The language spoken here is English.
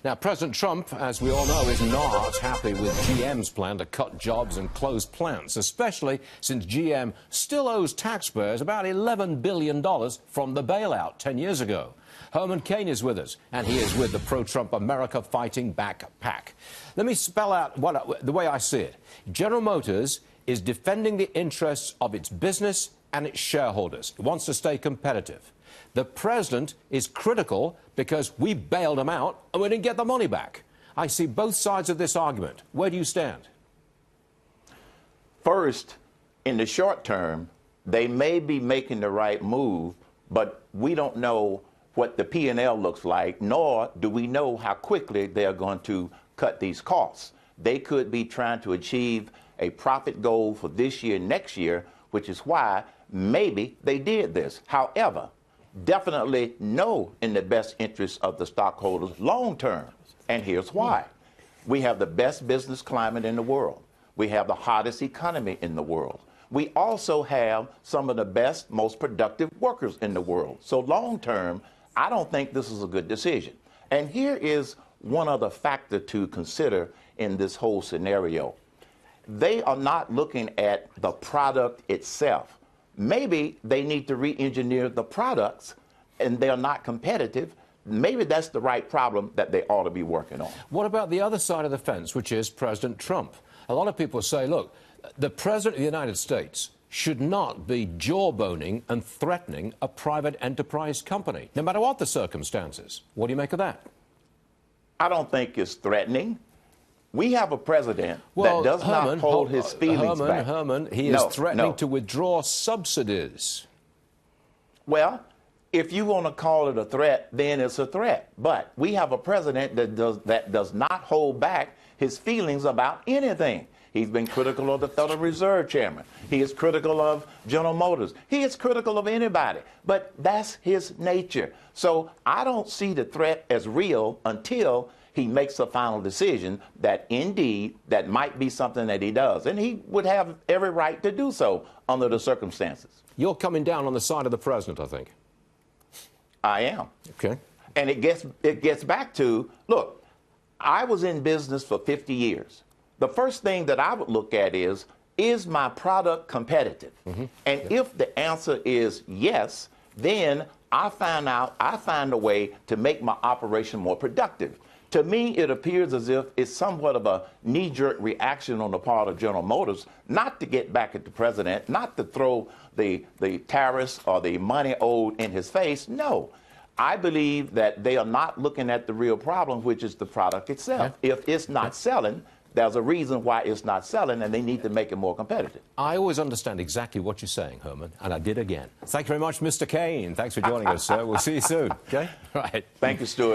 Now, President Trump, as we all know, is not happy with GM's plan to cut jobs and close plants, especially since GM still owes taxpayers about $11 billion from the bailout 10 years ago. Herman Cain is with us, and he is with the pro-Trump America Fighting Back pack. Let me spell out the way I see it. General Motors is defending the interests of its business and its shareholders. It wants to stay competitive. The president is critical because we bailed him out and we didn't get the money back. I see both sides of this argument. Where do you stand? First, in the short term, they may be making the right move, but we don't know what the P&L looks like, nor do we know how quickly they're going to cut these costs. They could be trying to achieve a profit goal for this year, next year, which is why maybe they did this. However, definitely no in the best interest of the stockholders long term. And here's why. We have the best business climate in the world. We have the hottest economy in the world. We also have some of the best, most productive workers in the world. So long term, I don't think this is a good decision. And here is one other factor to consider in this whole scenario. They are not looking at the product itself. Maybe they need to re-engineer the products and they're not competitive. Maybe that's the right problem that they ought to be working on. What about the other side of the fence, which is President Trump? A lot of people say, look, the President of the United States should not be jawboning and threatening a private enterprise company, no matter what the circumstances. What do you make of that? I don't think it's threatening. We have a president that does not hold his feelings back. Herman, he is threatening to withdraw subsidies. Well, if you want to call it a threat, then it's a threat. But we have a president that does not hold back his feelings about anything. He's been critical of the Federal Reserve Chairman. He is critical of General Motors. He is critical of anybody. But that's his nature. So I don't see the threat as real until he makes a final decision that indeed that might be something that he does. And he would have every right to do so under the circumstances. You're coming down on the side of the president, I think. I am. Okay. And it gets back to, look, I was in business for 50 years. The first thing that I would look at is my product competitive? And if the answer is yes, then I find a way to make my operation more productive. To me, it appears as if it's somewhat of a knee-jerk reaction on the part of General Motors, not to get back at the president, not to throw the tariffs or the money owed in his face. No. I believe that they are not looking at the real problem, which is the product itself. If it's not selling, there's a reason why it's not selling, and they need to make it more competitive. I always understand exactly what you're saying, Herman, and I did again. Thank you very much, Mr. Cain. Thanks for joining us, sir. We'll see you soon. Okay? Right. Thank you, Stuart.